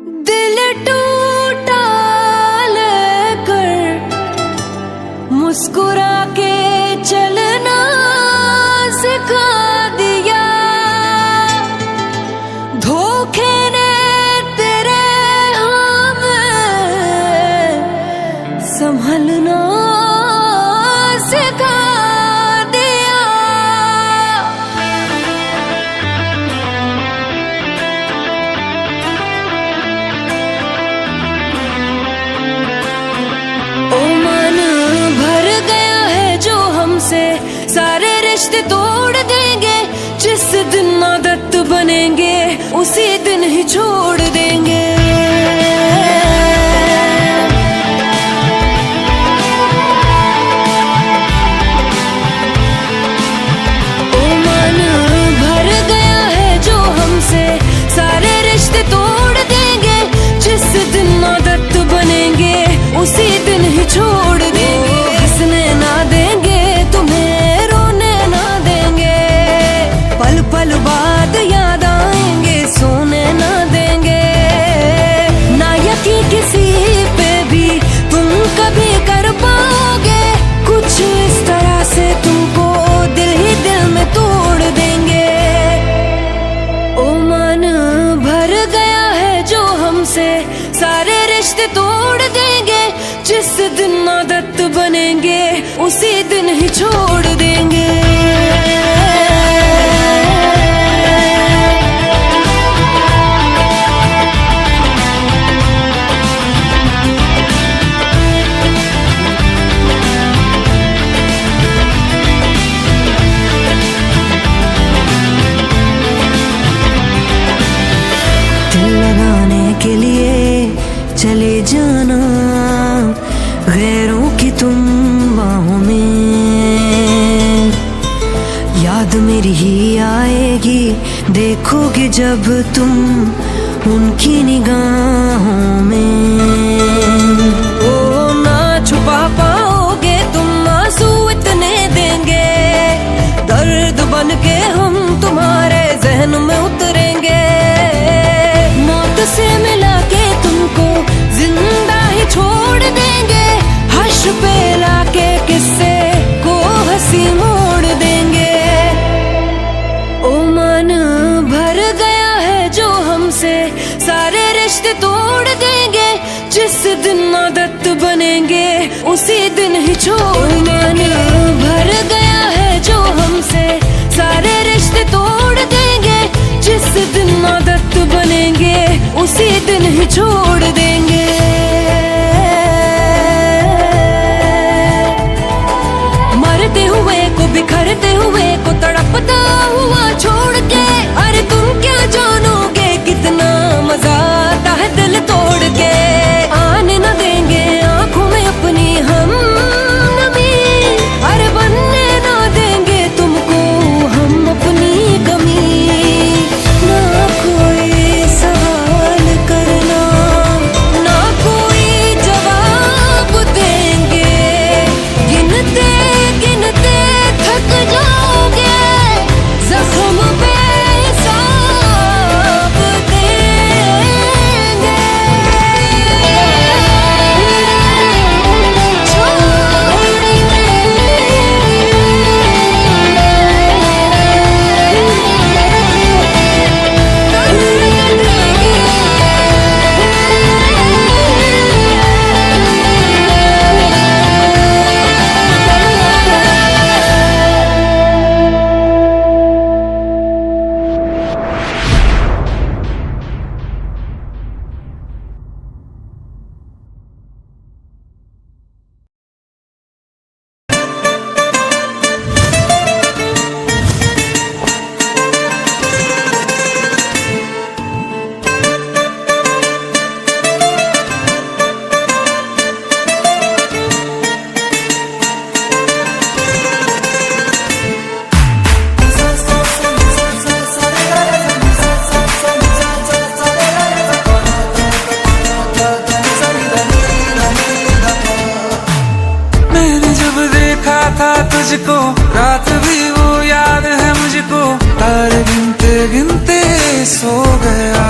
दिल टूटा लेकर मुस्कुरा के चलना सिखा दिया। धोखे ने तेरे हमें संभलना सिखा दिया। ओ मन भर गया है जो हमसे, सारे रिश्ते तोड़ देंगे। जिस दिन आदत बनेंगे उसी दिन ही छोड़ देंगे। ओ मन भर गया है जो हमसे, सारे रिश्ते तोड़ देंगे। जिस दिन आदत बनेंगे उसी दिन ही छोड़ देंगे। हंसने ना देंगे तुम्हें, रोने ना देंगे, पल पल बाद याद आएंगे, सोने ना देंगे। ना यकीन किसी पे भी तुम कभी कर पाओगे, कुछ इस तरह से तुमको दिल ही दिल में तोड़ देंगे। ओ मन भर गया है जो हमसे, सारे रिश्ते तोड़ देंगे। जिस दिन आदत बनेंगे उसी दिन ही छोड़ देंगे। दिल लगाने के लिए चले जाना गैरों की तुम बाहों में। याद मेरी ही आएगी देखोगे जब तुम उनकी निगाहों में। ओ ना छुपा पाओगे तुम, आंसू इतने देंगे, दर्द बन के हम तुम्हारे जहन में उतरेंगे। मौत से मिला के तुमको जिंदा ही छोड़ देंगे, हर्ष पे लाके किस्से को हंसी मोड़ देंगे। ओ मन भर गया है जो हमसे, सारे रिश्ते तोड़ देंगे। जिस दिन आदत बनेंगे उसी दिन ही छोड़ देंगे। भर गया है जो हमसे, सारे रिश्ते तोड़ देंगे। जिस दिन आदत बनेंगे उसी दिन ही छोड़ देंगे। मरते हुए को, बिखरते हुए को, तड़पता हुआ छोड़ के। अरे तुम क्या जानोगे कितना मजा आता है दिल तोड़ के। आने न देंगे आंखों में अपनी हम नमी, अरे बनने ना देंगे तुमको हम अपनी कमी। ना कोई सवाल करना, ना कोई जवाब देंगे। गिनते गिनते थक जाओगे, जख्म पे हिसाब देंगे। तुझको रात भी वो याद है मुझको, तारे गिनते गिनते सो गया।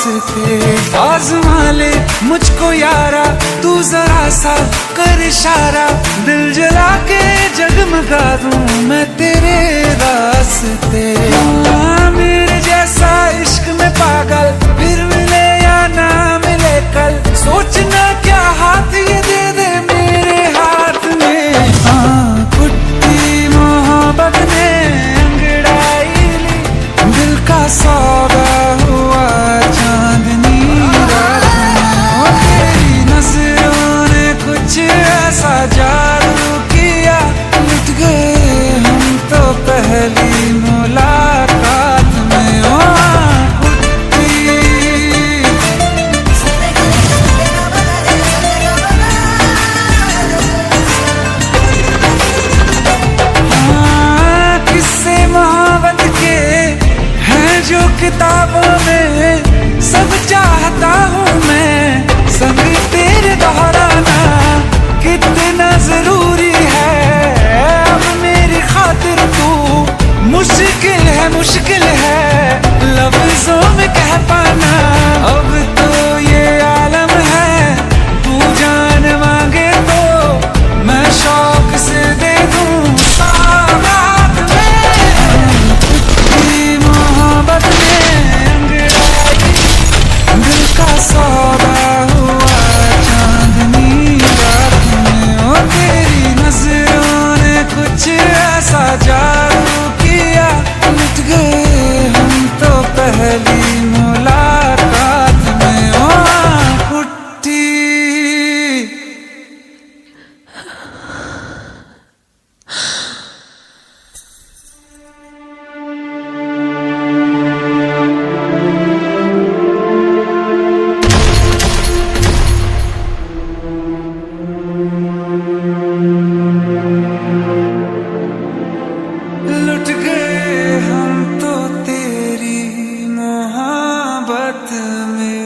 रास्ते। आज़मा ले मुझको यारा, तू जरा सा कर इशारा, दिल जला के जगमगा दूं मैं तेरे रास्ते। मेरे जैसा इश्क में पागल फिर मिले या ना मिले कल, सोचना क्या हाथ ये दे दे मेरे हाथ में। हाँ कुट्टी मोहब्बत ने अंगड़ाई ली, दिल का सौदा हुआ चांदनी रात में। तेरी नजरों ने कुछ ऐसा जादू किया, लुट गए हम तो पहली मुलाकात में। ओ जो किताबों में सब चाहता हूँ मैं, संग तेरे दोहराना कितना जरूरी है। अब मेरी खातिर तू मुश्किल है लफ्जों में कह पाना। अब तो ये आलम है, तू जान मांगे तो मैं शौक से दे दूँ सौगात में। मोहब्बत में अंगड़ाई, दिल का सौदा हुआ चांदनी रात में। ओ तेरी नजरों ने कुछ ऐसा जादू किया, लुट गए हम तो पहली मुलाकात में। ओ कुट्टी लुट गए हम तो तेरी मोहब्बत में।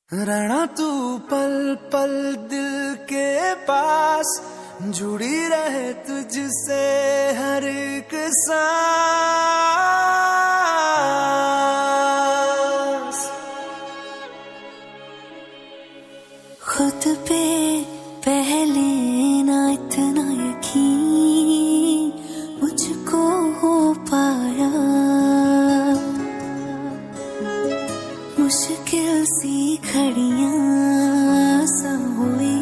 रहना तू पल पल दिल के पास, जुड़ी रहे तुझसे हर एक सांस। खुद पे पहले ना इतना यकीन मुझको हो पाया, मुश्किल सी घड़ियां सब हुई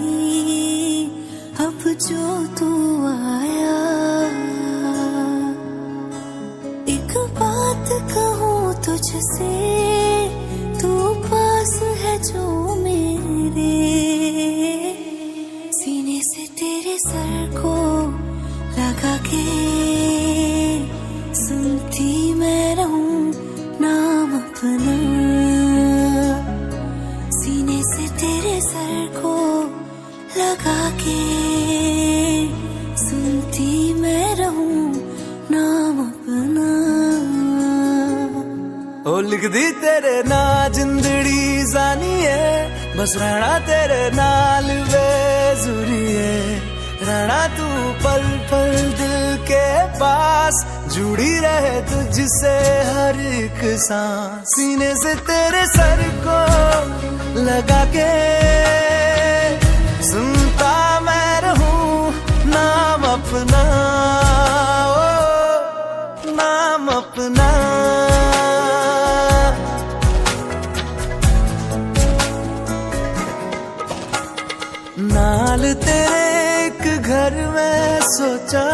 अब जो तू आया। एक बात कहूँ तुझसे, तू पास है जो मेरे, सीने से तेरे सर को लगा के सुनती मैं रहूं नाम अपना। सीने से तेरे सर को लगा के सुनती मैं रहूं नाम अपना। ओ लिख दी तेरे ना जिंदड़ी जानी है, बस रहना तेरे नाल बेजुरी है। रहना तू पल पल दिल के पास, जुड़ी रहे तुझसे हर एक सांस। सीने से तेरे सर को लगा के सुनता मैं रहूं नाम अपना। ओ नाम अपना। नाल तेरे एक घर में सोचा,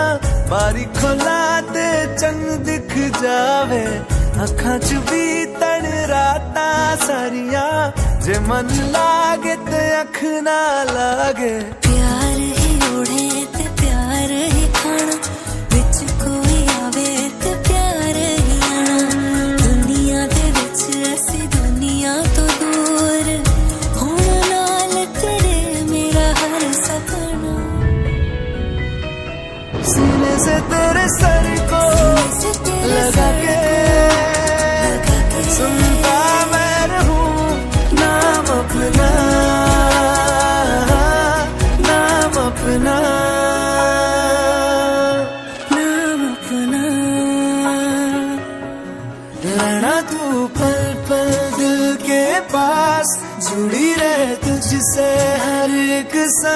बारी खोला ते चंग दिख जावे। अखां च भी तन राता सारिया, जे मन लागे ते अख ना लागे। प्यार ही ओढ़े ते प्यार ही खाना, विच कोई आवे ते प्यार ही आना। दुनिया दे विच ऐसी दुनिया तो दूर, होना नाल तेरे मेरा हर सपना। सीने से तेरे सर को लगा के सुनता मैं रहूं नाम अपना, नाम अपना। हर एक सांस।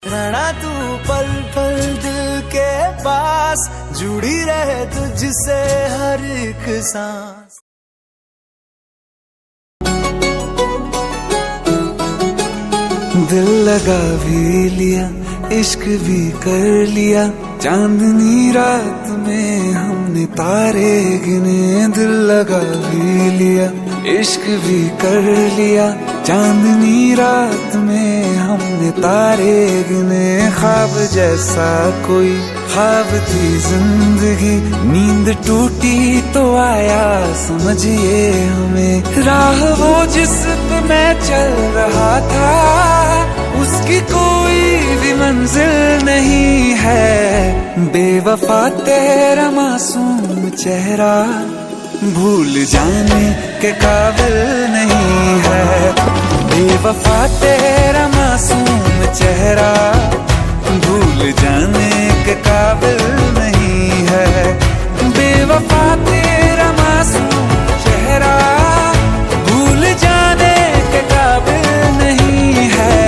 रहना तू पल पल दिल के पास, जुड़ी रहे तुझसे हर एक सांस। दिल लगा भी लिया, इश्क भी कर लिया, चांदनी रात में हमने तारे गिने। दिल लगा भी लिया, इश्क भी कर लिया, चांदनी रात में हमने तारे गिने। ख्वाब जैसा कोई ख्वाब थी जिंदगी, नींद टूटी तो आया समझिए हमें। राह वो जिस पे मैं चल रहा था, उसकी कोई भी मंजिल नहीं है। बेवफा तेरा मासूम चेहरा भूल जाने के काबिल नहीं है। बेवफा तेरा मासूम चेहरा भूल जाने के काबिल नहीं है। बेवफा तेरा मासूम चेहरा भूल जाने के काबिल नहीं है।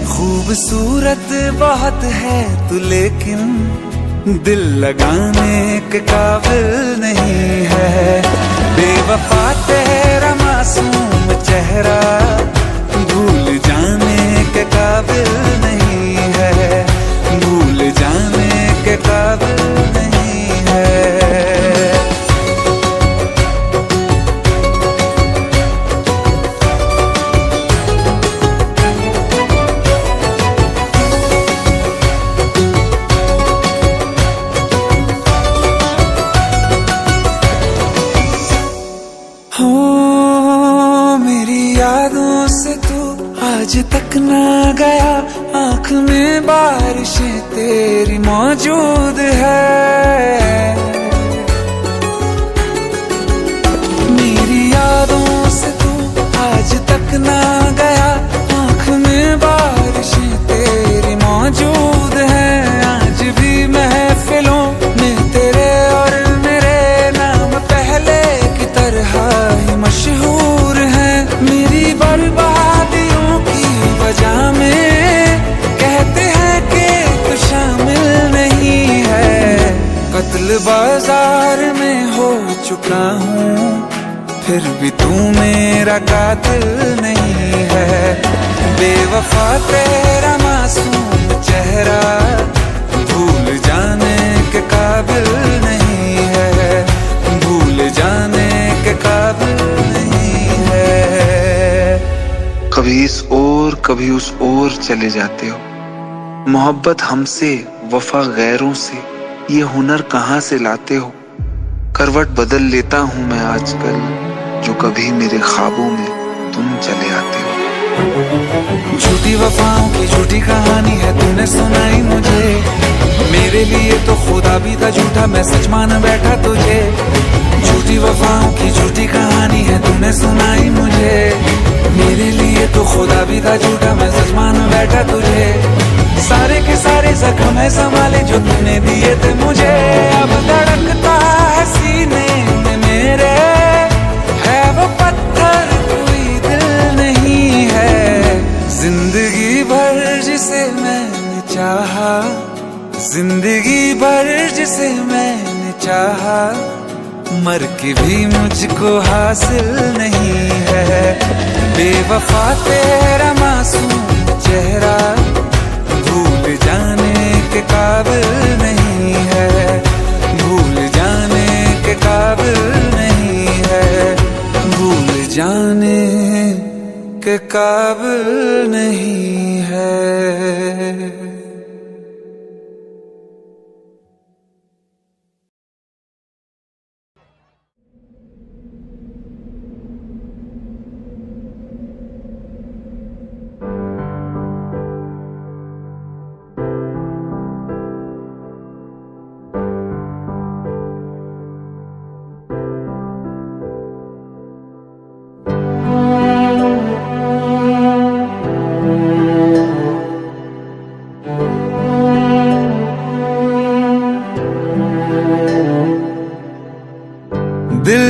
खूबसूरत बहुत है तू लेकिन दिल लगाने के काबिल नहीं है। बेवफा तेरा मासूम चेहरा भूल जाने के काबिल नहीं है। भूल जाने के काबिल नहीं है। हो मेरी यादों से तू आज तक ना गया, आँख में बारिशें तेरी मौजूद है। मेरी यादों से तू आज तक ना गया, आँख में बारिशें तेरी मौजूद है। आज भी महफिलों में तेरे और मेरे नाम पहले की तरह ही मशहूर है। मेरी बर्बादियों की वजह में कहते हैं कि तू शामिल नहीं है। कत्ल बाजार में हो चुका हूँ, फिर भी तू मेरा कातिल नहीं है। बेवफा तेरा मासूम चेहरा भूल जाने के काबिल नहीं है। भूल जाने के काबिल नहीं है। कभी इस ओर कभी उस ओर चले जाते हो। मोहब्बत हमसे, वफा गैरों से, ये हुनर कहाँ से लाते हो। करवट बदल लेता हूँ मैं आजकल, जो कभी मेरे ख्वाबों में तुम चले आते हो। झूठी वफाओं की झूठी कहानी है तूने सुनाई मुझे। मेरे लिए तो खुदा भी था झूठा, मैं सच मान बैठा तुझे। झूठी वफाओं की झूठी कहानी है तूने सुनाई मुझे। मेरे लिए तो खुदा भी था झूठा, मैं सच मान बैठा तुझे। सारे के सारे जख्म है संभाले जो तूने दिए थे मुझे। अब धड़कता है सीने में मेरे, है वो पत्थर कोई दिल नहीं है। जिंदगी भर जिसे मैंने चाहा, जिंदगी भर जिसे मैंने चाहा, मर के भी मुझको हासिल नहीं है। बेवफा तेरा मासूम चेहरा भूल जाने के काबिल नहीं है। भूल जाने के काबिल नहीं है। भूल जाने के काबिल नहीं है।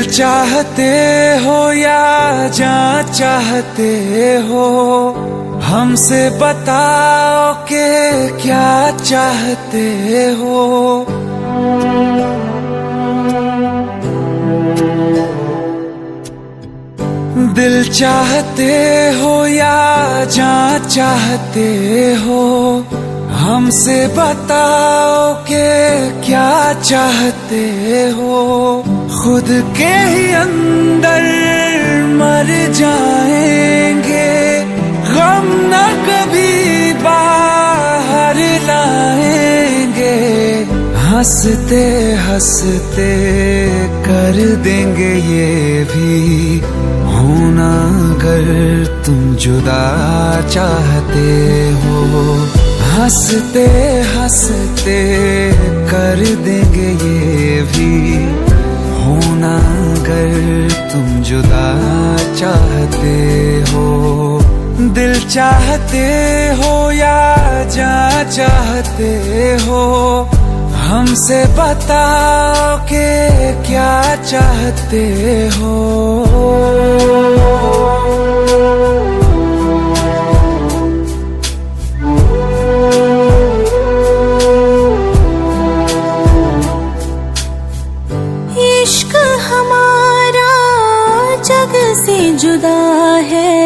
चाहते हो या जान चाहते हो, हमसे बताओ कि क्या चाहते हो। दिल चाहते हो या जान चाहते हो, हमसे बताओ कि क्या चाहते हो। खुद के ही अंदर मर जाएंगे, गम न कभी बाहर लाएंगे। हंसते हंसते कर देंगे ये भी होना, अगर तुम जुदा चाहते हो। हंसते हंसते कर देंगे ये भी होना, अगर तुम जुदा चाहते हो। दिल चाहते हो या जान चाहते हो, हमसे बताओ कि क्या चाहते हो। इश्क हमारा जग से जुदा है,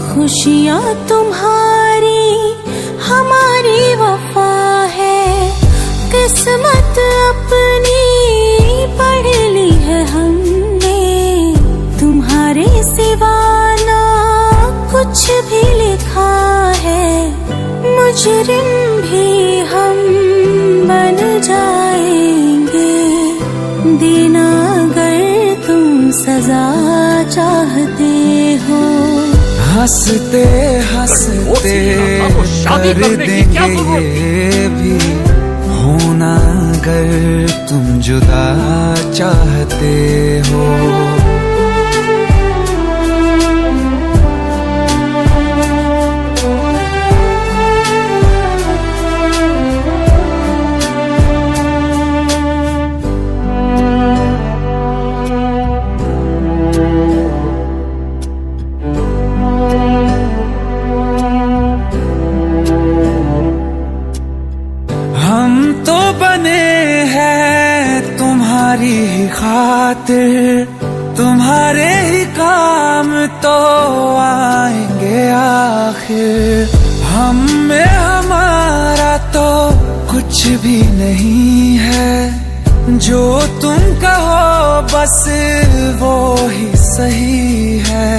खुशियाँ तुम्हारी हमारी वफा है। किस्मत अपनी पढ़ ली है हमने, तुम्हारे सिवा ना कुछ भी लिखा है। मुजरिम भी हम बन जाएंगे, देना अगर तुम सजा चाहते हो। हंसते हंसते कर देंगे ये भी होना, अगर तुम जुदा चाहते हो। हम तो बने हैं तुम्हारी ही खातिर, तुम्हारे ही काम तो आएंगे आखिर। हम में हमारा तो कुछ भी नहीं है, जो तुम कहो बस वो ही सही है।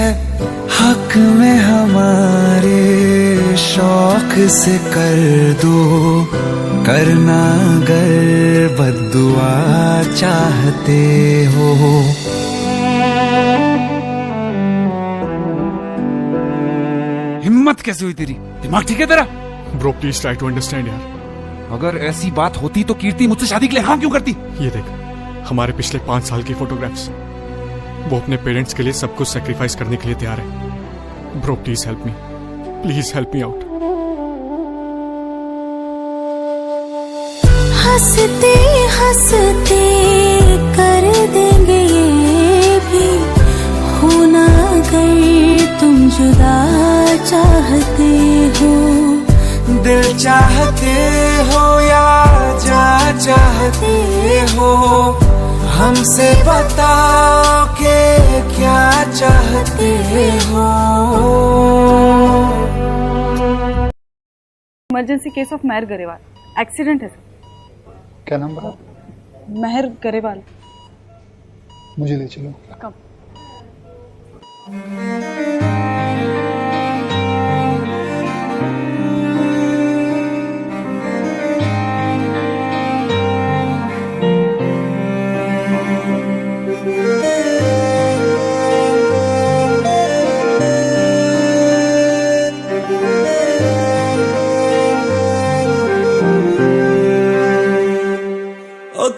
हक में हमारे शौक से कर दो, करना अगर बद्दुआ चाहते हो। हिम्मत कैसे हुई तेरी? दिमाग ठीक है तेरा? Bro please try to understand यार। अगर ऐसी बात होती तो कीर्ति मुझसे शादी के लिए हाँ क्यों करती? ये देख, हमारे पिछले 5 साल की फोटोग्राफ्स, वो अपने पेरेंट्स के लिए सब कुछ सेक्रीफाइस करने के लिए तैयार है। Bro please help me, please help me out. हंसते हंसते कर देंगे ये भी होना, अगर तुम जुदा चाहते हो। दिल चाहते हो या जान चाहते हो, हमसे बताओ कि क्या चाहते हो। Emergency case of Mehar Grewal, accident है सर। क्या नाम बता? महर गरेवाल। मुझे ले चलो। कब?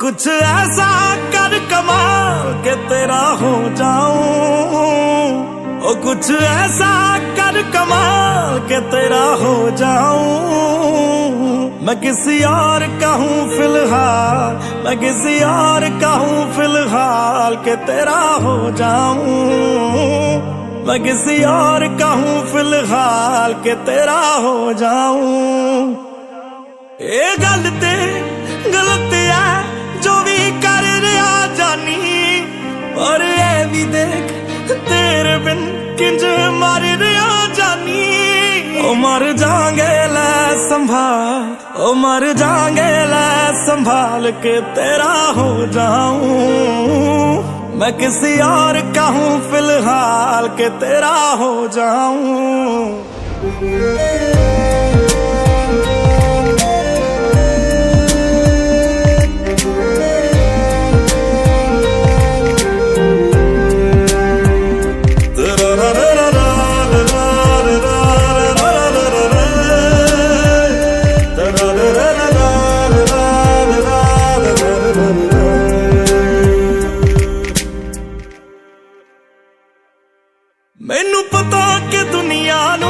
कुछ ऐसा कर कमाल के तेरा हो जाऊं, ओ कुछ ऐसा कर कमाल के तेरा हो जाऊं। मैं किसी और का हूँ फिलहाल, मैं किसी और का हूँ फिलहाल के तेरा हो जाऊं। मैं किसी और का हूँ फिलहाल के तेरा हो जाऊं। ये गलत है जो भी कर रहा जानी, और ये भी देख तेरे बिन किंज मर रहा जानी। ओ मर जाएंगे ले संभाल, ओ मर जाएंगे ले संभाल के तेरा हो जाऊं। मैं किसी और का हूँ फिलहाल के तेरा हो जाऊं। मैनू पता कि दुनिया नू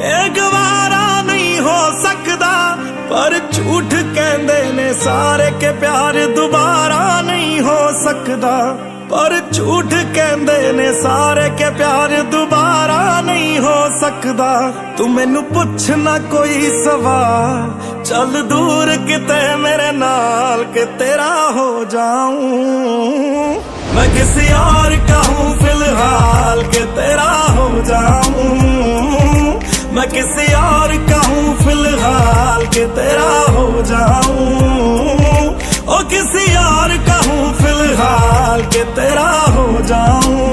ये गवारा नहीं हो सकता, पर झूठ कहंदे ने सारे के प्यार दोबारा नहीं हो सकता। पर झूठ कहंदे ने सारे के प्यार दोबारा नहीं हो सकता। तू मैनू पुछ ना कोई सवाल, चल दूर किते मेरे नाल के तेरा हो जाऊं। मैं किसी और का हूँ फिलहाल के तेरा हो जाऊं। मैं किसी और का हूँ फिलहाल के तेरा हो जाऊं। ओ किसी और का हूँ फिलहाल के तेरा हो जाऊं।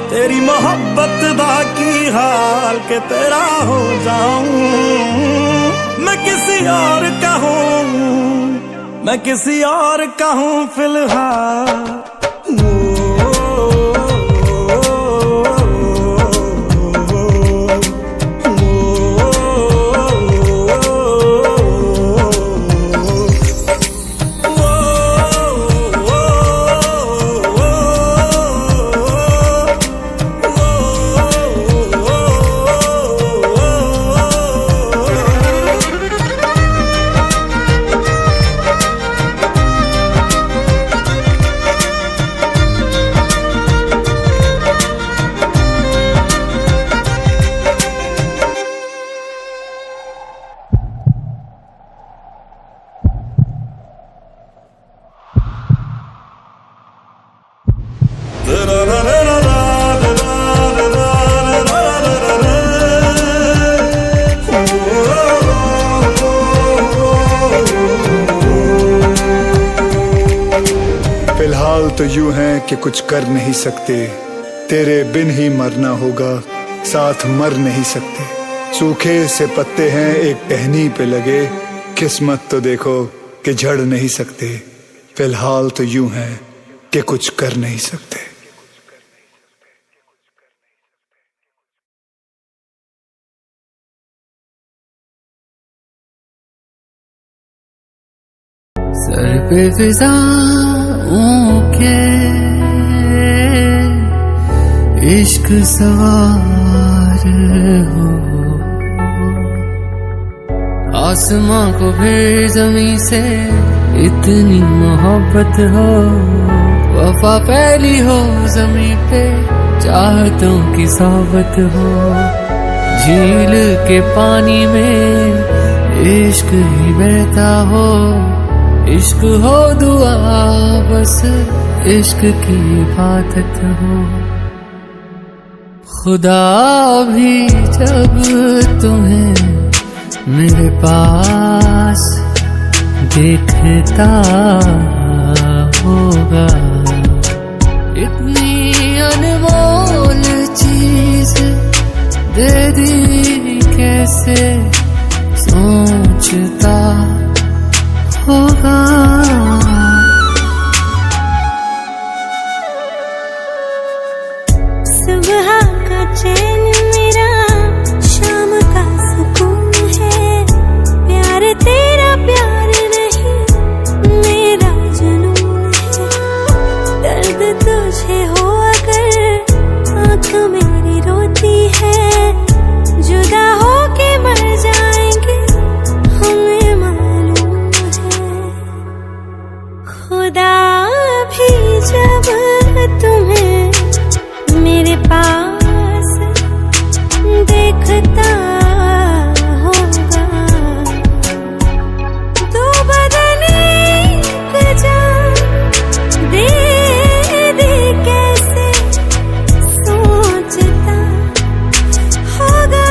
तेरी मोहब्बत दा की हाल के तेरा हो जाऊं। मैं किसी और का हूँ, मैं किसी और का हूँ फिलहाल। फिलहाल तो यूं है कि कुछ कर नहीं सकते, तेरे बिन ही मरना होगा, साथ मर नहीं सकते। सूखे से पत्ते हैं एक टहनी पे लगे, किस्मत तो देखो कि झड़ नहीं सकते। फिलहाल तो यूं है कि कुछ कर नहीं सकते। सर पे फिजाओं के इश्क सवार हो, आसमां को फिर जमीन से इतनी मोहब्बत हो। वफा फैली हो जमीन पे, चाहतों की सोबत हो। झील के पानी में इश्क ही बहता हो, इश्क हो दुआ बस इश्क की इबादत हो। खुदा भी जब तुम्हें मेरे पास देखता होगा, इतनी अनमोल चीज दे दी कैसे सोचता होगा। सुबह का चैन मेरा शाम का सुकून है, प्यार तेरा प्यार नहीं मेरा जुनून है। दर्द तुझे हो अगर आँख मेरी रोती है, जुदा होके मर जाएंगे हमें मालूम है। खुदा भी जब तुम्हें मेरे पास देखता होगा, दो बदने एक जान दे दे कैसे सोचता होगा।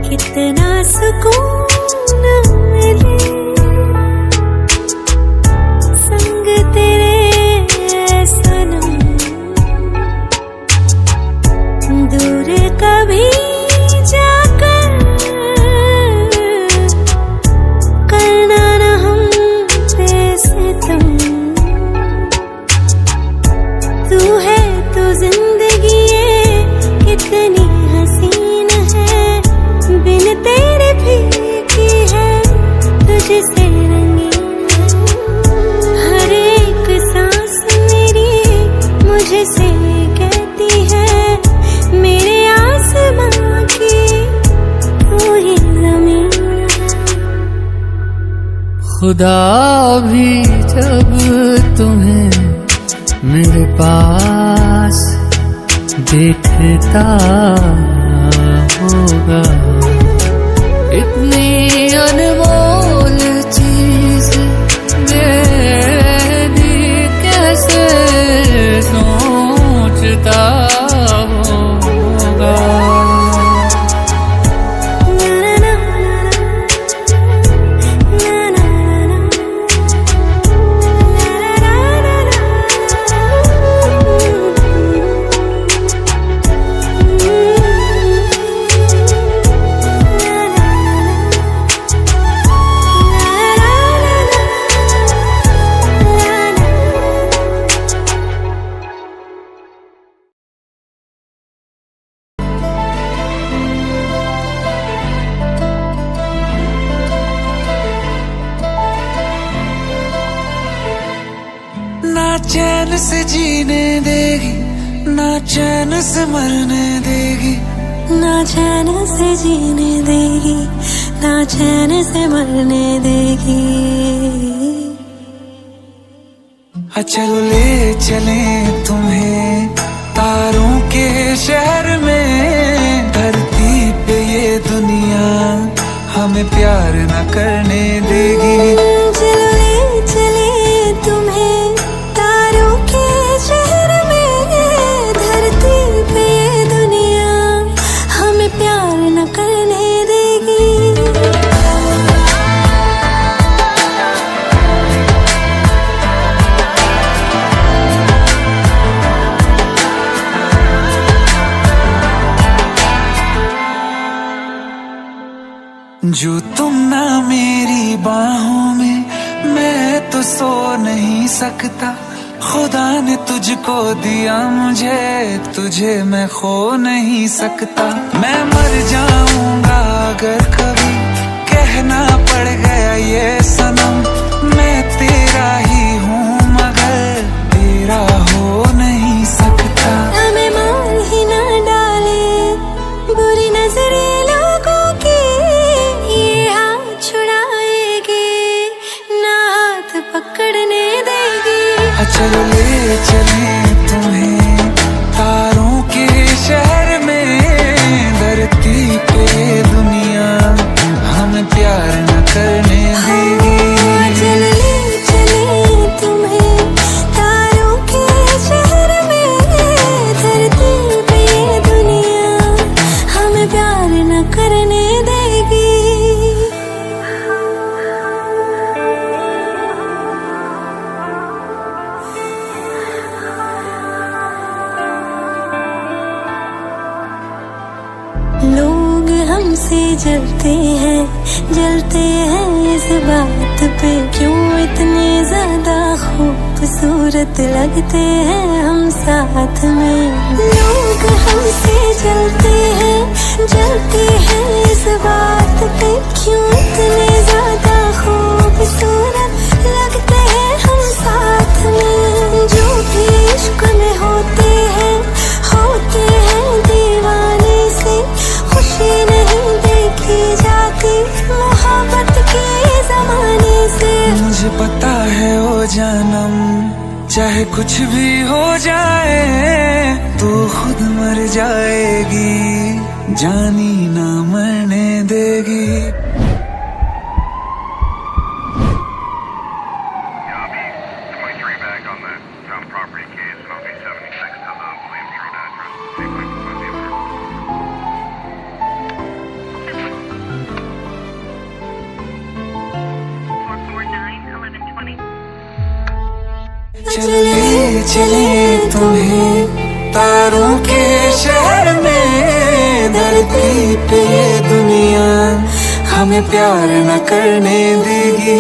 कितना सुकून मिले संग तेरे सनम, दूर कभी जाकर करना न हम पे सितम। तू है तो जिंदगी ये कितनी हसीन है, बिन तेरे फीकी है तुझसे रंगीन है। हर एक सांस मेरी मुझसे कहती है मेरे आसमां की तू ही ज़मीन है। खुदा भी जब तुम्हें मेरे पास देखता होगा, इतनी अनमोल चीज दे दी कैसे सोचता होगा। ना चैन से जीने देगी, ना चैन से मरने देगी, ना चैन से जीने देगी, ना चैन से मरने देगी। चलो ले चले तुम्हें तारों के शहर में, धरती पे ये दुनिया हमें प्यार न करने देगी। चलो ले चले तुम्हें तारों के शहर में, धरती पे ये दुनिया हमें प्यार न करने देगी। जो तुम ना मेरी बाहों में, मैं तो सो नहीं सकता। खुदा ने तुझको दिया मुझे, तुझे मैं खो नहीं सकता। मैं मर जाऊंगा अगर कभी कहना पड़ गया ये सनम, मैं तेरा ही हूँ मगर तेरा हो नहीं सकता। हमें मार ही ना डाले बुरी नजरे लोगों की, ये हाथ छुड़ाएंगे ना हाथ पकड़ने चलो ले चले तुम्हें तारों के शहर में, धरती पे दुनिया हमें प्यार न करने देगी। चल ले चले तुम्हें तारों के शहर में, धरती पे दुनिया हमें प्यार न करने देगी। लोग हमसे जलते हैं इस बात पे, क्यों इतने ज्यादा खूबसूरत लगते हैं हम साथ में। लोग हमसे जलते हैं इस बात पे, क्यों इतने ज्यादा खूबसूरत लगते हैं हम साथ में। जो भी इश्क में होते हैं दीवाने से, खुशी नहीं देखी जाती मोहब्बत के जमाने से। मुझे पता है ओ जानम, चाहे कुछ भी हो जाए तू खुद मर जाएगी, जानी ना मरने देगी। चले चले तुम्हें तारों के शहर में, धरती पे दुनिया हमें प्यार न करने देगी।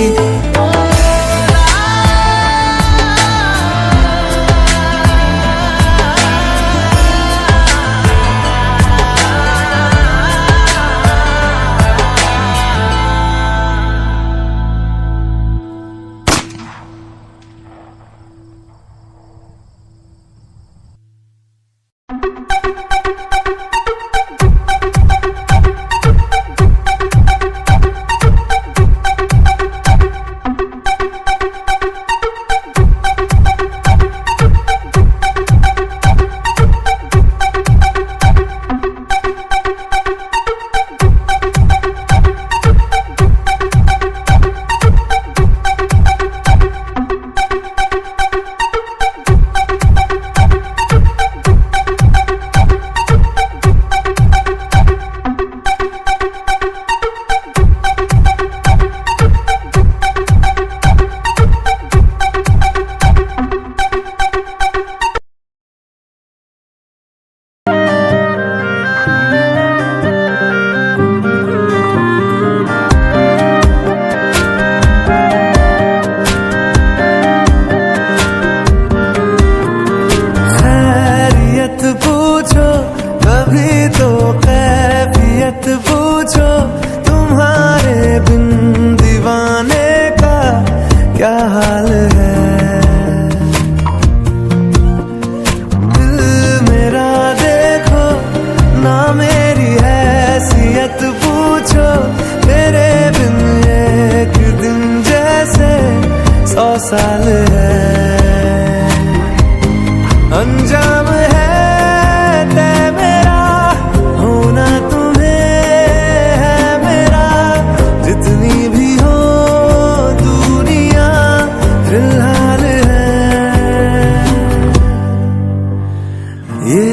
साल है अंजाम है तय मेरा होना तुम्हें है मेरा जितनी भी हो दूरियां फिलहाल है ये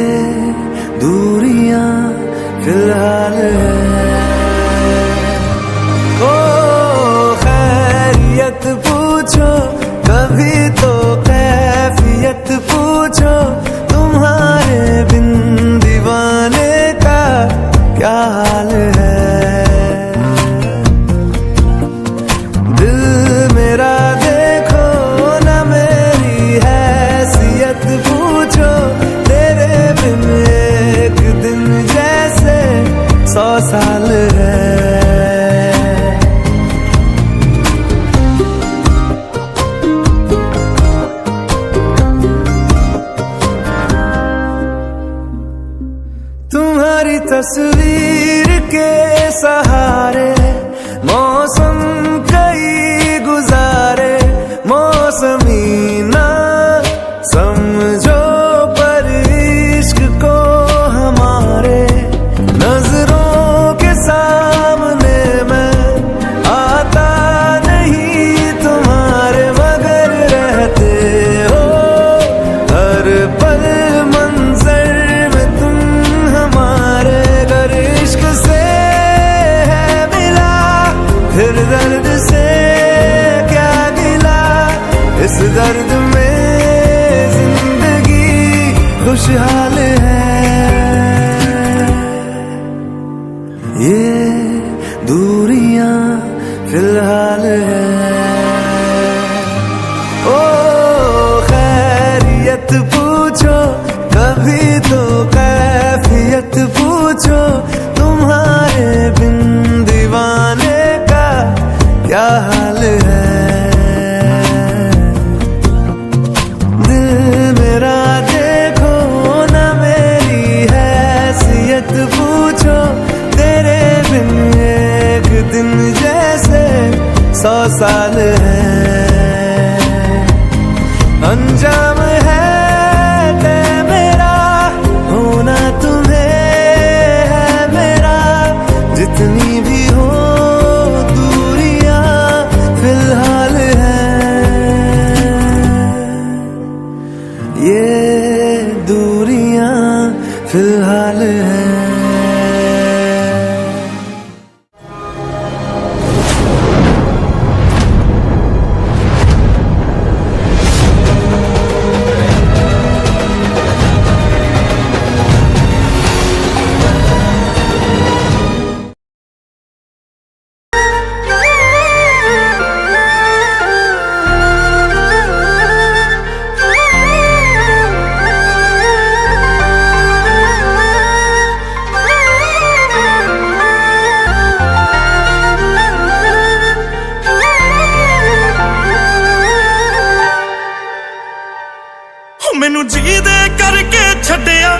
दूरियां फिलहाल है ओ खैरियत पूछो कभी तो कैफियत पूछो तुम्हारे बिन दीवाने का क्या हाल है दिल मेरा देखो ना मेरी हैसियत पूछो तेरे बिन एक दिन जैसे 100 साल है तुम्हारी तस्वीर के सहारे मौसम कई गुजारे मौसमी ना खुशहाल है। ये दूरियां फिलहाल है। ओ खैरियत पूछो कभी तो कैफियत पूछो, तुम्हारे बिन दीवाने का क्या हाल है। दिल मेरा देखो ना मेरी हैसियत पूछो, तेरे बिन एक दिन जैसे 100 साल है। अंजाम है तय मेरा, होना तुम्हें है मेरा, जितनी भी हो दूरियां फिलहाल है। ये दूरियां फिलहाल है। मैनू जी दे करके छड्डिया,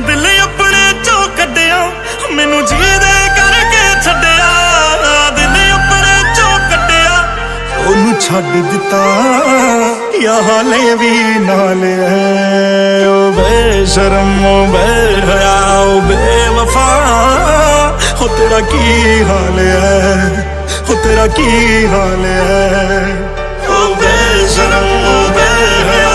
दिल अपने चों कड्डिया। मैनू जी दे करके छड्डिया, दिल अपने चों कड्डिया। ओनू छड्ड दिता या हाले भी नाल है। ओ बेशरम ओ बेहया ओ बेवफा, हो तेरा की हाल है, हो तेरा की हाल है। ओ बेशरम ओ बेहया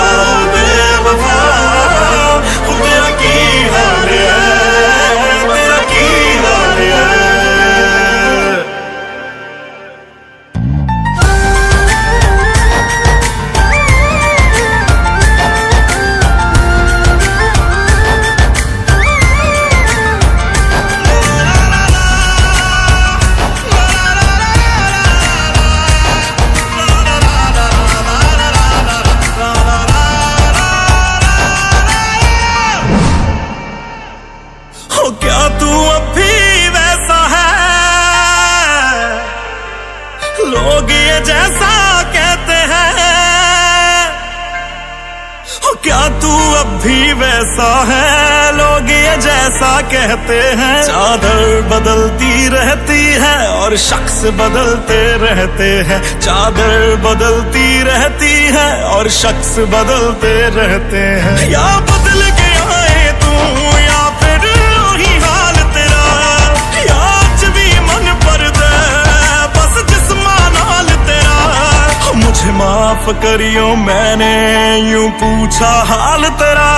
लोग ये जैसा कहते हैं। क्या तू अब भी वैसा है, लोग ये जैसा कहते हैं। चादर बदलती रहती है और शख्स बदलते रहते हैं। चादर बदलती रहती है और शख्स बदलते रहते हैं। या बदल गया है तू या फिर वही हाल तेरा, या आज भी मन पर दे बस जिस्मान हाल तेरा। मुझे माफ करियो मैंने यूं पूछा हाल तेरा।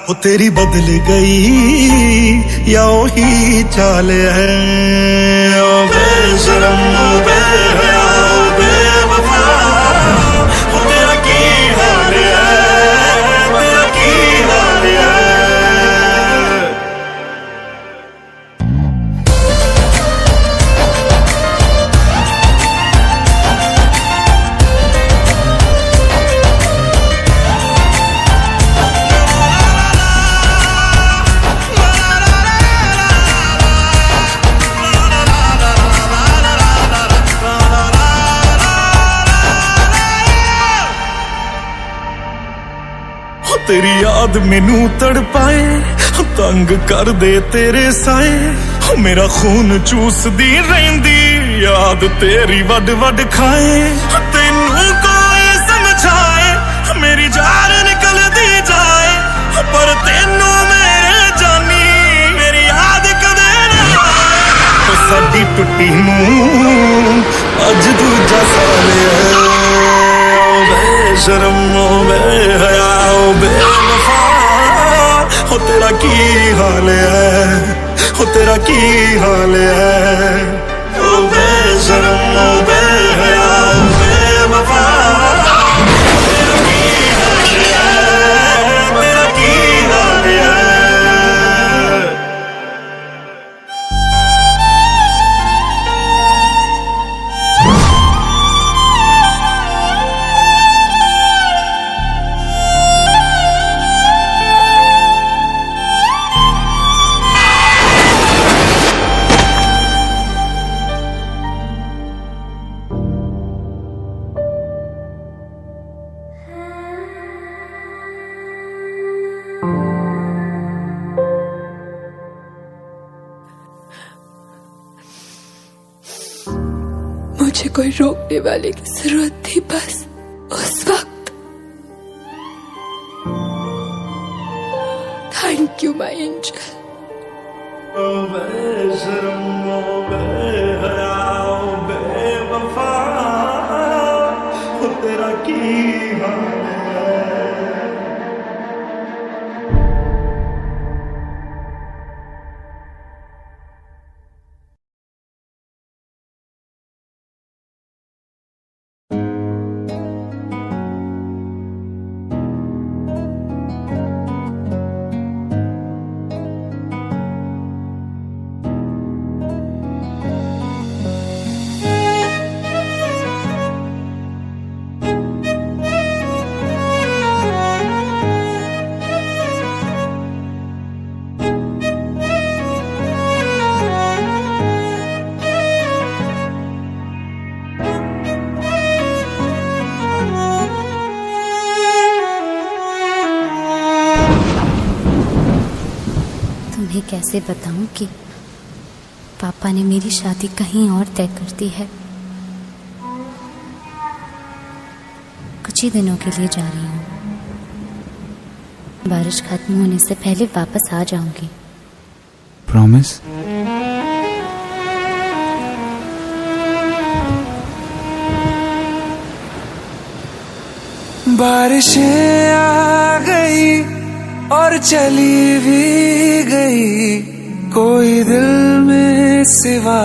वो तेरी बदल गई या वही चाल है। ओ बेशरम ओ बेहया ओ बेवफा, वो तेरा की हाल है, तेरा की हाल है। तेरी याद मैनू तड़पाए, तंग कर दे तेरे साए। मेरा खून चूसदी रहिंदी याद तेरी वड वड खाए। तेनू कोई समझाए मेरी जान निकल दी जाए, पर तेनू मेरे जानी मेरी याद कदे ना आए। साडी टुट्टी नूं अज दूजा साल है। बेशरम ओ बेहया ओ बेवफा, हो तेरा की हाल है, हो तेरा की हाल है। ओ बेशरम ओ बेहया ओ बेवफा, तेरा की हाल है। मुझे कोई रोकने वाले की जरूरत थी बस उस वक्त। Thank you my angel. तेरा की तुम्हें कैसे बताऊं कि पापा ने मेरी शादी कहीं और तय कर दी है। कुछ ही दिनों के लिए जा रही हूँ। बारिश खत्म होने से पहले वापस आ जाऊंगी। प्रॉमिस? बारिशें आ गई और चली भी गई, कोई दिल में सिवा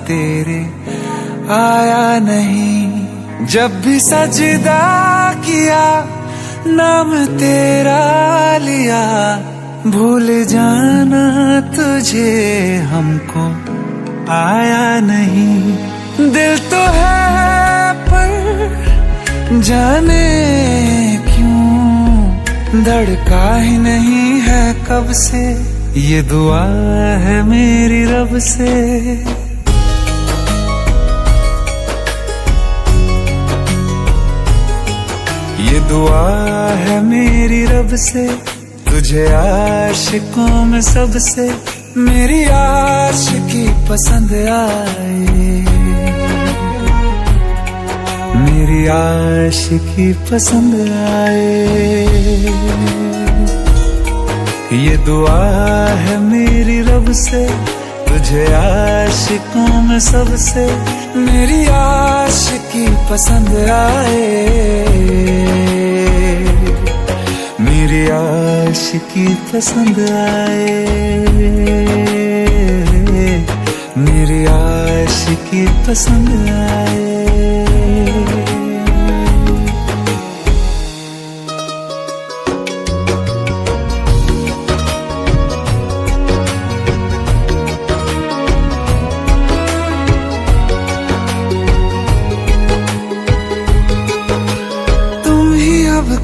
तेरे आया नहीं। जब भी सजदा किया नाम तेरा लिया, भूल जाना तुझे हमको आया नहीं। दिल तो है पर जाने क्यों धड़का ही नहीं है कब से, ये दुआ है मेरी रब से। ये दुआ है मेरी रब से, तुझे आशिकों में सबसे मेरी आशिकी पसंद आए, मेरी आशिकी पसंद आए। ये दुआ है मेरी रब से, तुझे आशिकों में सबसे मेरी आशिकी पसंद आए, मेरी आशिकी पसंद आए, मेरी आशिकी पसंद आए।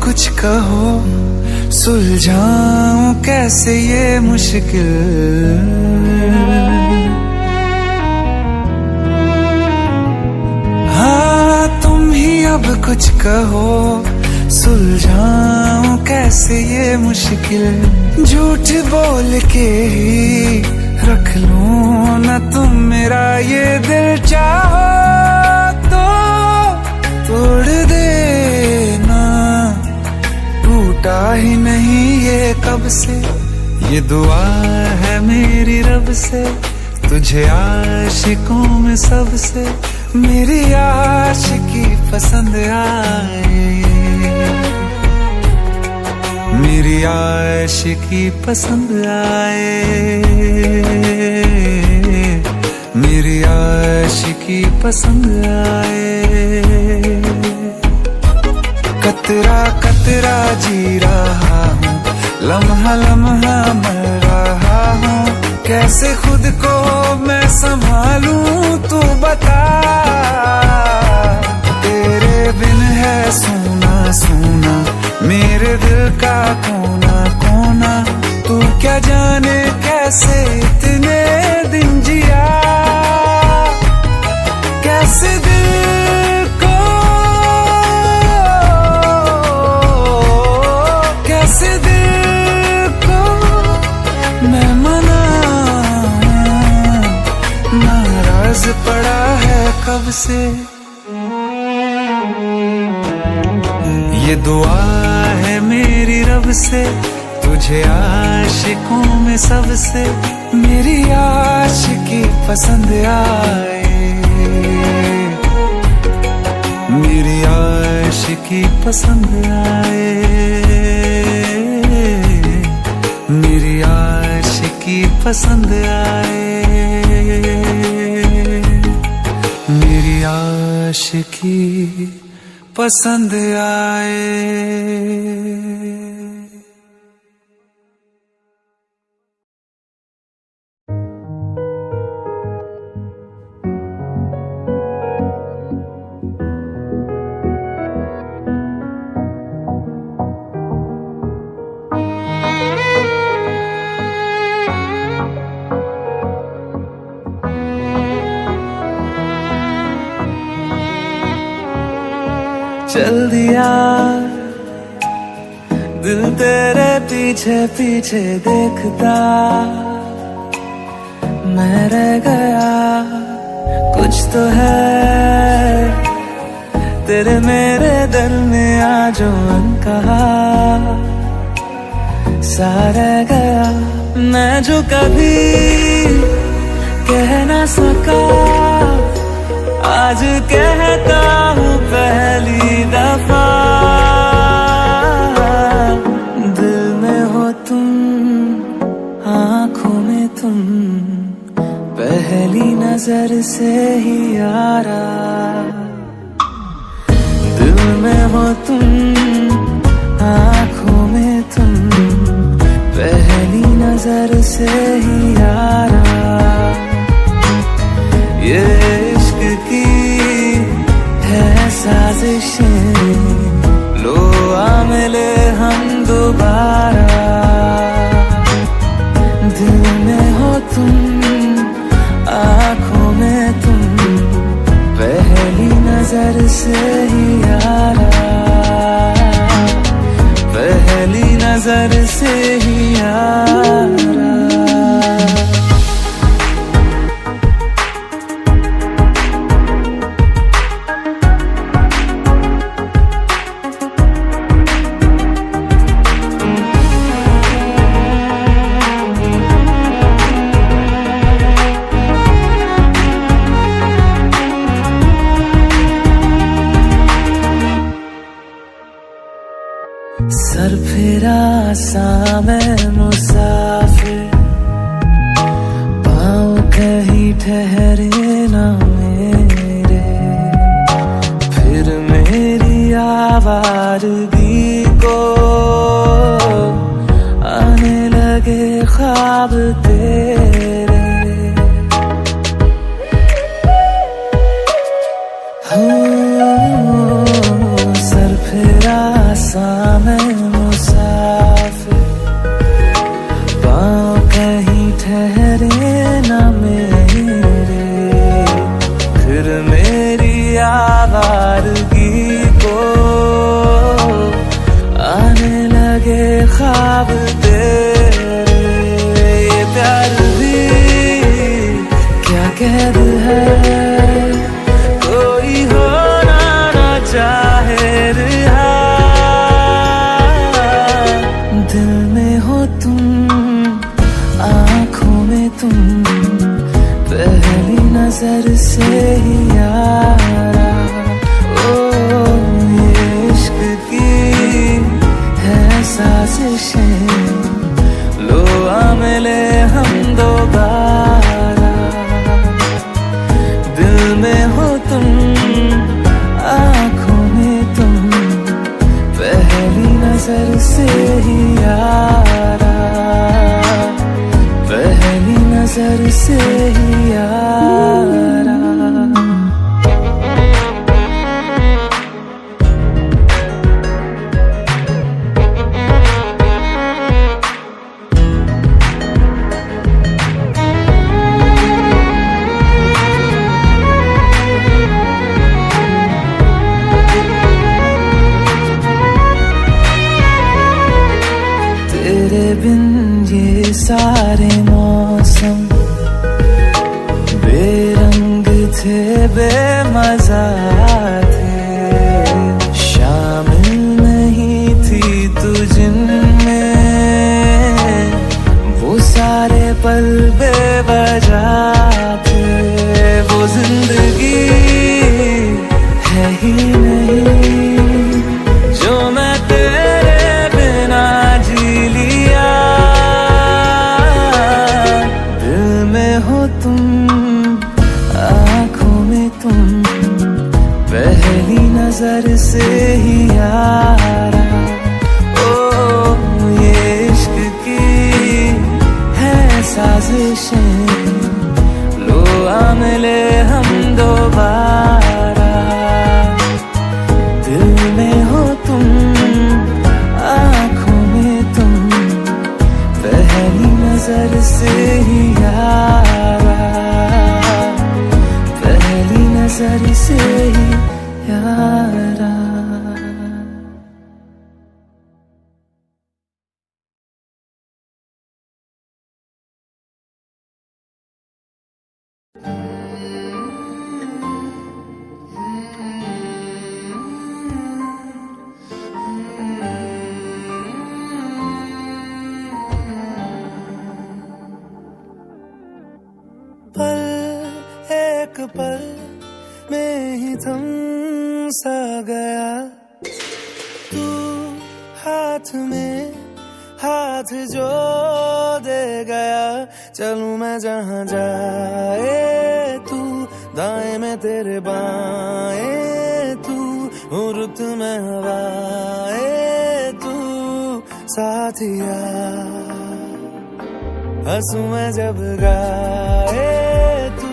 कुछ कहो सुलझाऊं कैसे ये मुश्किल, हाँ तुम ही अब कुछ कहो सुलझाऊं कैसे ये मुश्किल। झूठ बोल के ही रख लूं ना तुम मेरा ये दिल, चाहो तो तोड़ देना, टूटा ही नहीं ये कब से। ये दुआ है मेरी रब से, तुझे आशिकों में सबसे मेरी आशिकी पसंद आए, मेरी आशिकी पसंद आए, मेरी आशिकी पसंद आए। कतरा कतरा जी रहा हूँ, लम्हा लम्हा मर रहा हूँ, कैसे खुद को मैं संभालूं तू बता। तेरे बिन है सूना सूना मेरे दिल का कोना कोना, तू क्या जाने कैसे इतने दिन जिया, कैसे दिल को कैसे दिल को मैं मनाऊं, नाराज पड़ा है कब से। ये दुआ है मेरी रब से, तुझे आशिकों में सबसे मेरी आशिकी पसंद आए, मेरी आशिकी पसंद आए, मेरी आशिकी पसंद आए, मेरी आशिकी पसंद आए। चल दिया दिल तेरे पीछे पीछे देखता, मैं रह गया कुछ तो है तेरे मेरे दिल में आज अनकहा सा रह गया। मैं जो कभी कह ना सका आज कहता हूँ पहली दफा, दिल में हो तुम आँखों में तुम पहली नजर से ही यारा, दिल में हो तुम आँखों में तुम पहली नजर से ही यारा। ये इश्क की है साजिशें, लो आ मिले हम दोबारा, दिल में हो तुम आँखों में तुम पहली नजर से ही यारा, पहली नजर से ही यारा। सर फिरा सा मैं मुसाफिर, पाँव कहीं ठहरे ना मेरे, फिर मेरी आवारगी को आने लगे ख्वाब तेरे। सर फिरा सा मैं मुसाफिर, पाँव कहीं ठहरे ना मेरे, फिर मेरी आवारगी को आने लगे ख्वाब तेरे। ये प्यार भी क्या कैद है, कोई होना ना चाहे रिहा, दिल में हो तुम आँखों में तुम पहली नजर से ही यारा, मजा थे, शामिल नहीं थी तू जिनमें, वो सारे पल बेवजह थे, वो जिंदगी है ही नहीं जो मैं तेरे बिना जी लिया। दिल में हो तुम, आँखों में तुम, पहली नजर से ही यारा। ओ ये इश्क की है साजिशें, लो आ मिले हम दोबारा। दिल में हो तुम, आँखों में तुम, पहली नजर से ही यारा, पहली नजर से ही यारा। पल एक पल में ही थम सा गया, तू हाथ में हाथ जो दे गया। चलूं मैं जहां जाए तू, दाएं में तेरे बाएं तू, रुत में हवाएं तू साथिया। हंसूं मैं जब गाए तू,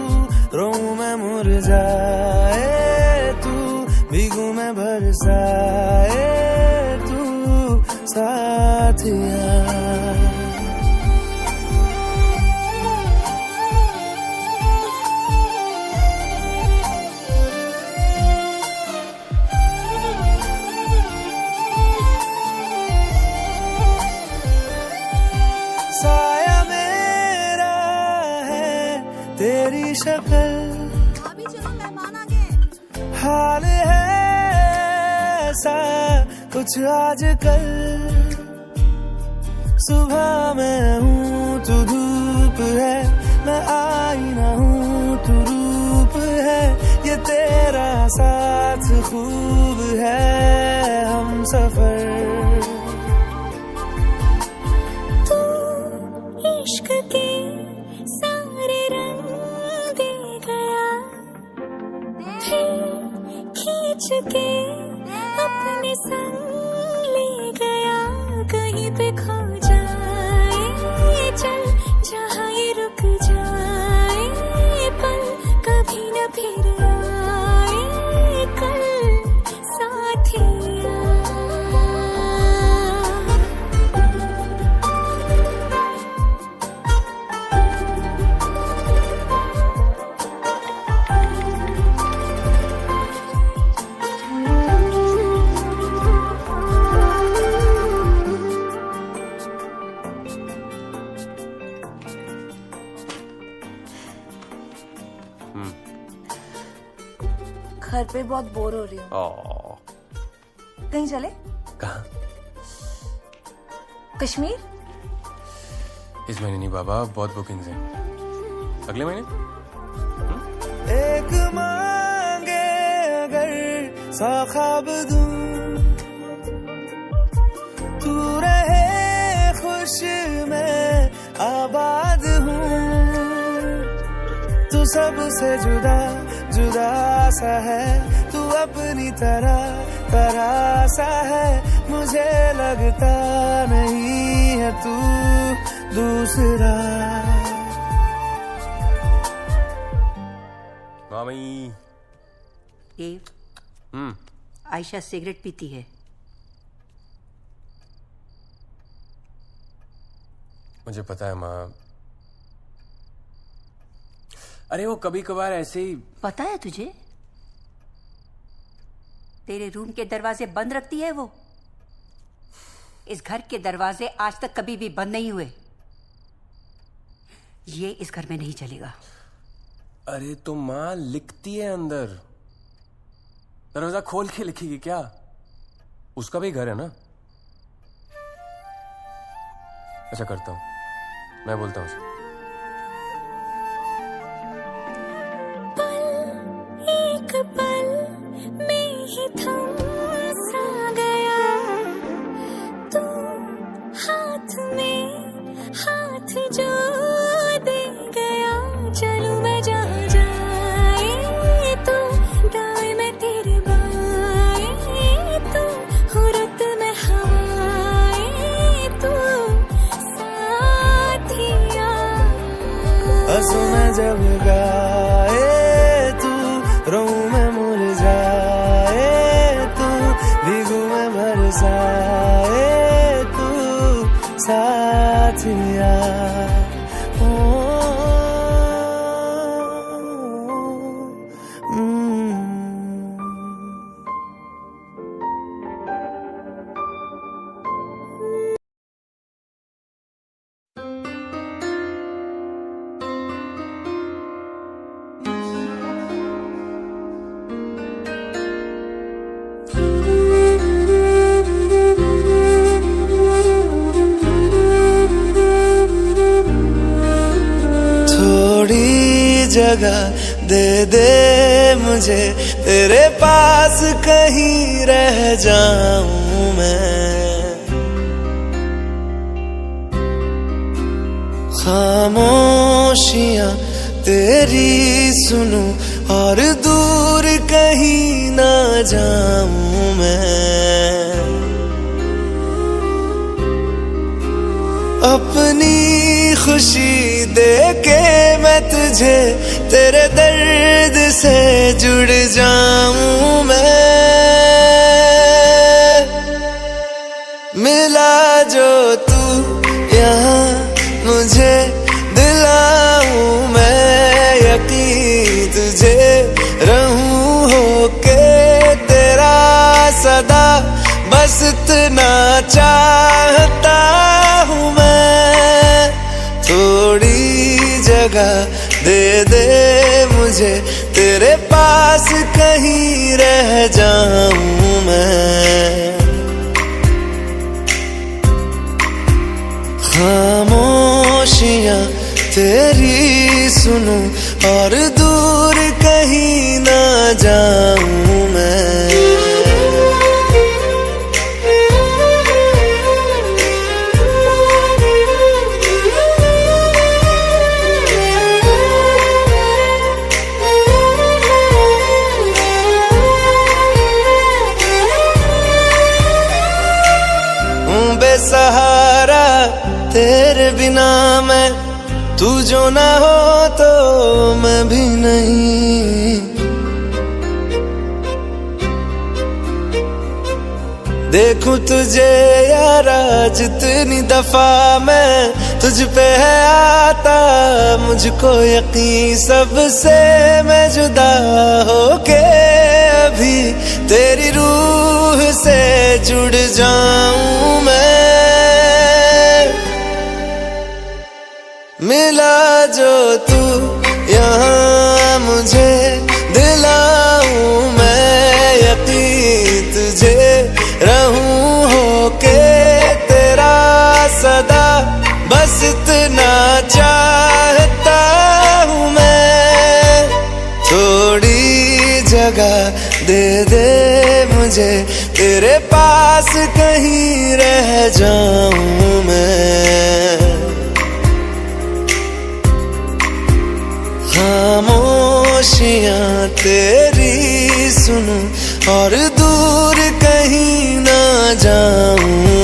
रोऊं मैं मुरझाए तू, भीगूं मैं बरसाए तू साथिया। साया मेरा है तेरी शक्ल, अभी चलो मेहमान आ गए। हाल है ऐसा कुछ आजकल, सुबह मैं हूँ तू धूप है, मैं आईना हूँ तू रूप है, ये तेरा साथ खूब है हम सफर। इश्क के सारे रंग दे गया, फिर खींच के अपने संग ले गया। कहीं पे खो जाए चल, जहाँ ये रुक जाए पल, कभी न फिर आए कल साथिया। घर पे बहुत बोर हो रही हूँ, कहीं चले? कहाँ? कश्मीर? इस महीने नहीं बाबा, बहुत बुकिंग्स हैं। अगले महीने? एक मांगे अगर 100 ख्वाब दूं, तू रहे खुश मैं आबाद हूँ। तू सबसे जुदा जुदा सा है, तू अपनी तरह तरह सा है, मुझे लगता नहीं है तू दूसरा। मामी। आयशा सिगरेट पीती है। मुझे पता है माँ, अरे वो कभी कभार ऐसे ही। पता है तुझे? तेरे रूम के दरवाजे बंद रखती है वो। इस घर के दरवाजे आज तक कभी भी बंद नहीं हुए। ये इस घर में नहीं चलेगा। अरे तो माँ लिखती है अंदर, दरवाजा खोल के लिखेगी क्या? उसका भी घर है ना? अच्छा करता हूँ, मैं बोलता हूँ उसे। एक पल में ही थम सा गया तू, हाथ में हाथ जो दे गया। चलूं मैं जहाँ जाए तू, दाएं मैं तेरे बाएं तू, हो रुत में हवाएं तू, साथिया। हंसू मैं जब गाए तू, रोऊं मैं मुरझाए तू, भीगू मैं बरसाए तू, साथिया। थोड़ी जगह दे दे मुझे, तेरे पास कहीं रह जाऊं मैं। खामोशियां तेरी सुनूं और दूर कहीं ना जाऊं मैं। अपनी खुशी दे के मैं तुझे, तेरे दर्द से जुड़ जाऊं मैं। मिला जो तू यहाँ मुझे, दिलाऊं मैं यकीन तुझे, रहूं होके तेरा सदा, बस इतना चाहता हूँ मैं। थोड़ी जगह दे दे मुझे, तेरे पास कहीं रह जाऊं मैं। खामोशियां तेरी सुनूं और दूर कहीं ना जाऊं मैं। बेसहारा तेरे बिना मैं, तू जो ना हो तो मैं भी नहीं। देखूं तुझे यारा जितनी दफा मैं, तुझ पे है आता मुझको यकीन, सबसे मैं जुदा होके अभी तेरी रूह से जुड़ जाऊं मैं। मिला जो तू यहाँ मुझे, दिलाऊं मैं यकीन तुझे, रहूं होके तेरा सदा, बस इतना चाहता हूँ मैं। थोड़ी जगह दे दे मुझे, तेरे पास कहीं रह जाऊं मैं। खामोशियां तेरी सुनूं और दूर कहीं ना जाऊं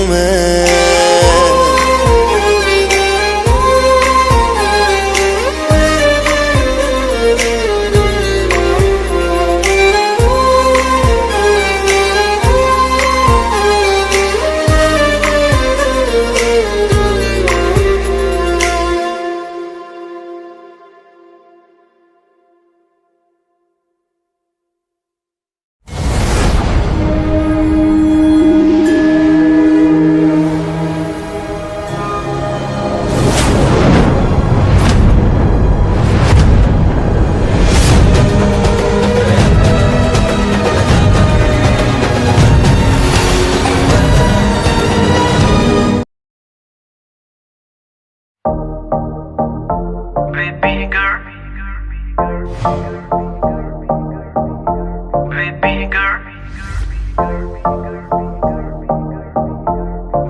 baby girl,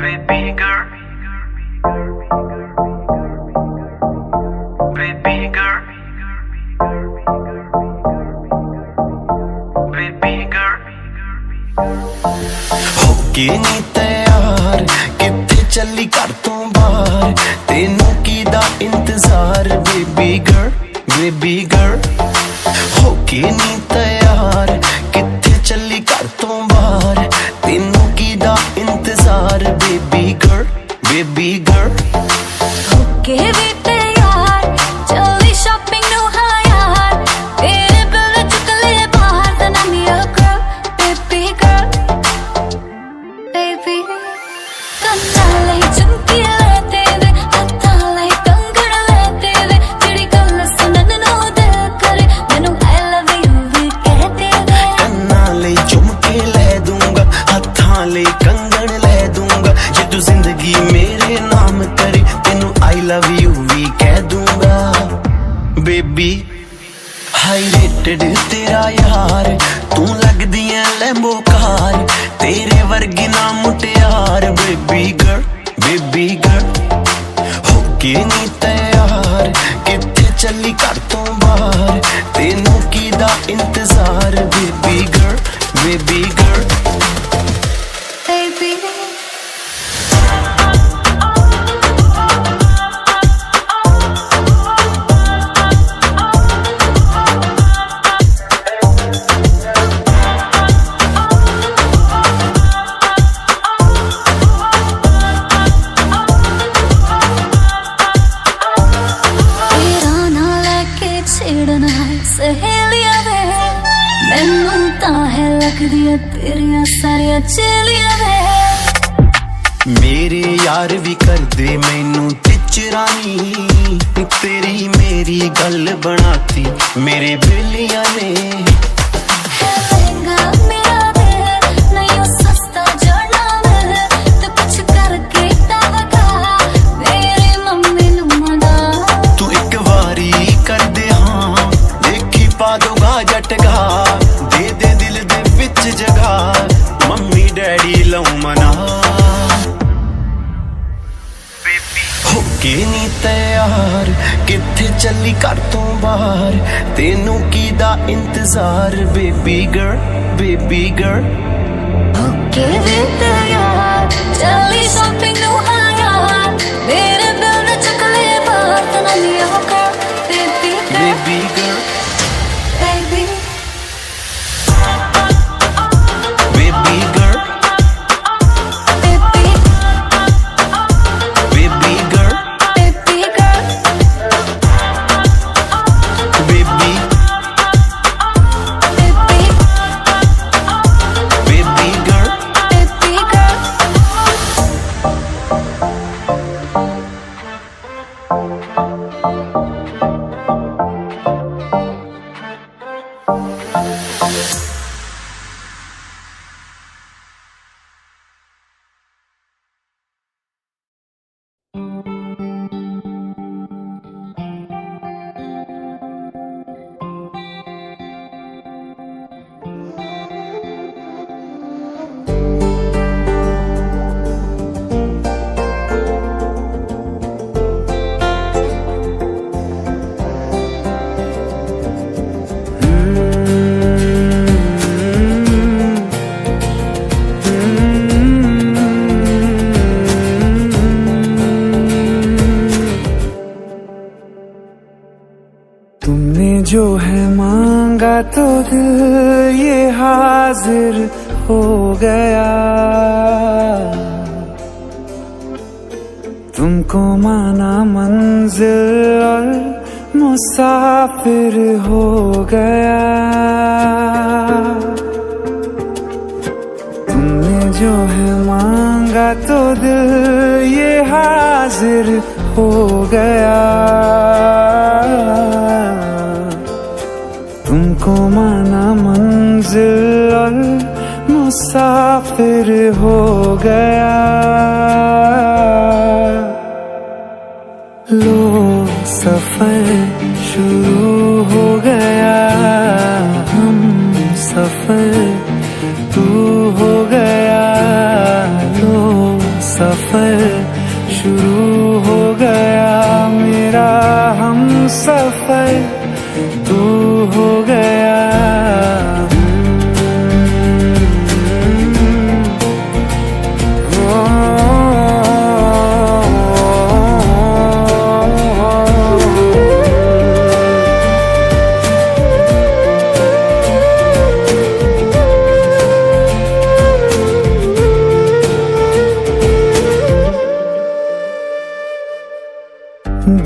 baby girl, baby girl, baby girl. होके नी तैयार किथे चली घर तो बाहर, तेनू कीदा इंतजार बेबी गर्ल, बेबी गर्ल। होके नी तैयार किथे चली घर तो बाहर, तेनू कीदा इंतजार बेबी गर्ल, बेबी गर्ल। होके भी तैयार चली शॉपिंग नु हाँ यार, तेरे बिल चुक ले बाहर then I'm your girl, baby girl, baby। कंना ले झुमकी लेते वे, हत्था ले कंगड़ लेते वे, तेरी गल सुनन नु दिल करे मैनू I love you भी कहते वे। कन्ना ले झुमके ले दूंगा, हत्था ले कंगन ले दूंगा, जे तू जिंदगी मेरे नाम करे तेनू I love you भी कह दूंगा बेबी। हाई रेटेड तेरा यार, तू लगदी है लैम्बो कार, तेरे वर्गी ना मुटियार बेबी गर्ल, बेबी गर्ल। होके नी तैयार किथे चली घर तो बाहर, तेनू कीदा इंतजार baby girl, baby girl, baby। तेरा ना लेके छेड़ना है सहेलियां वे, मैनू तां है लगदियां तेरियां सारियां चेलियां वे। मेरे यार भी कर दे मैनू टिचरानी, तेरी मेरी गल बनाती मेरे बेलिया ने। है महंगा मेरा दिल, नहीं वो सस्ता जड़ना मिल, तो कुछ करके तावका मेरी मम्मी नू मना। तू एक वारी कर दे हाँ, देखी पा दूंगा जटगा, दे दे दिल दे विच जगह, मम्मी डैडी लऊ मना। होके नी तैयार किथे चली घर तो बाहर, तेनू कीदा इंतजार बेबी गर्ल, बेबी गर्ल। होके भी तैयार चली शॉपिंग नु हाँ यार, मेरे बिल ने चुक ले बाहर then I'm your girl, baby girl, baby girl, baby। Baby girl, Baby, baby girl, baby girl, baby, baby, baby girl. baby girl। तुमने जो है मांगा तो दिल ये हाजिर हो गया, तुमको माना मंजिल और मुसाफिर हो गया। तुमने जो है मांगा तो दिल ये हाजिर हो गया, तुमको माना मंजिल और मुसाफिर हो गया। लो सफर शुरू हो गया, हम सफर सफर तू हो गया, लो सफर शुरू हो गया मेरा हम सफर तू हो गया।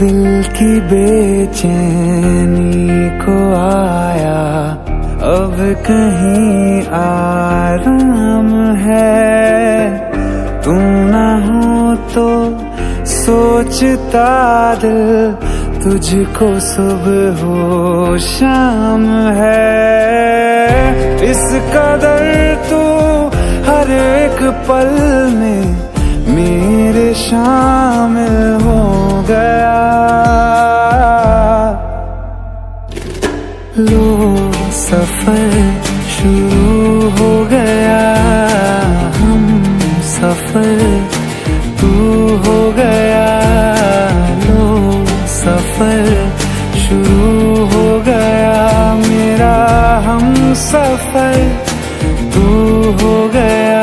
दिल की बेचैनी को आया अब कहीं आराम है, तू ना हो तो सोचता दिल तुझको सुबह हो शाम है। इस कदर तू हर एक पल में मेरे शामिल हो गया, लो सफर शुरू हो गया हम सफर तू हो गया, लो सफर शुरू हो गया मेरा हम सफर तू हो गया।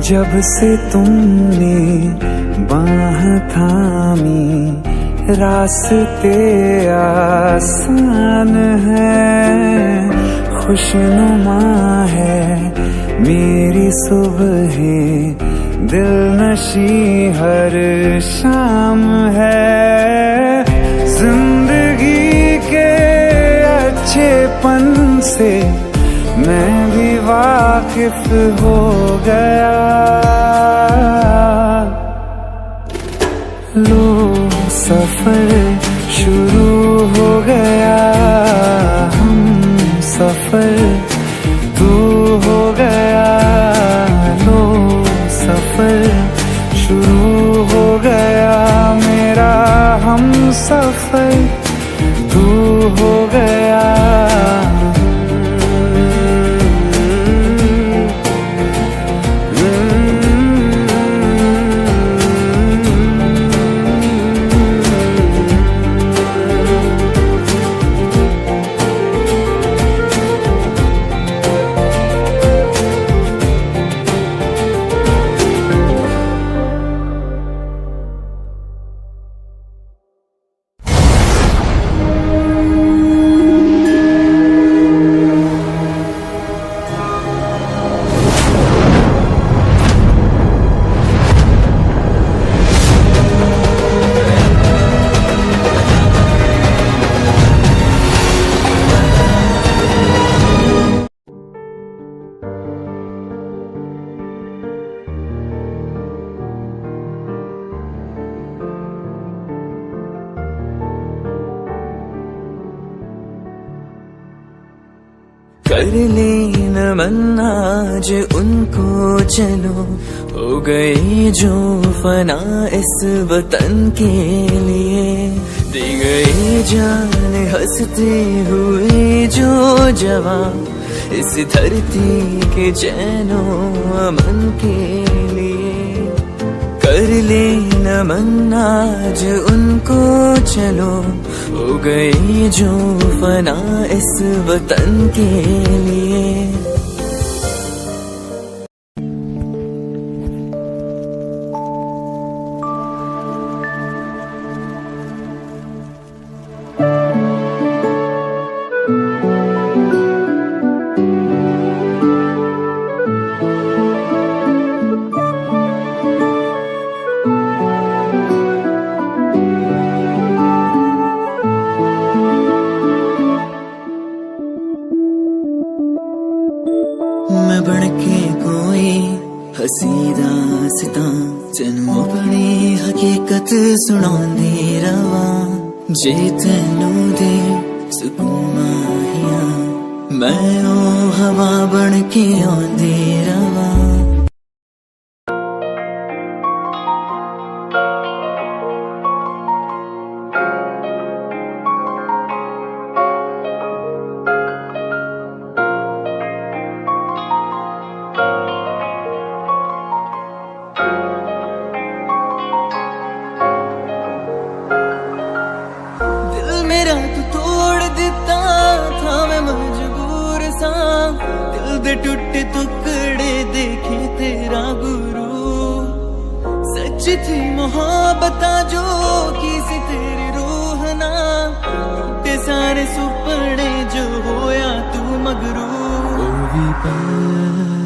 जब से तुमने बाह थामी रास्ते आसान है, खुशनुमा है मेरी सुबह दिल नशी हर शाम है। जिंदगी के अच्छेपन से मैं भी वाकिफ हो गया, लो सफर शुरू हो गया हम सफर तू हो गया, लो सफर शुरू हो गया मेरा हम सफर तू हो गया। कर ले नमन आज उनको चलो, हो गई जो फना इस वतन के लिए, दी गई जान हंसते हुए जो जवान इस धरती के चैनो अमन के लिए। कर ले नमन आज उनको चलो, हो गई जो फना इस वतन के लिए। अपनी हकीकत सुनांदे रवा जे तैनू दे सुकून माहिया मैं ओ हवा बन के आंदे रवा दिल दे टुटे टुकड़े देखे तेरा गुरु सच थी मोहब्बत जो की सी तेरी रूह ना टूटे सारे सुपने जो होया तू मगरू ओ भी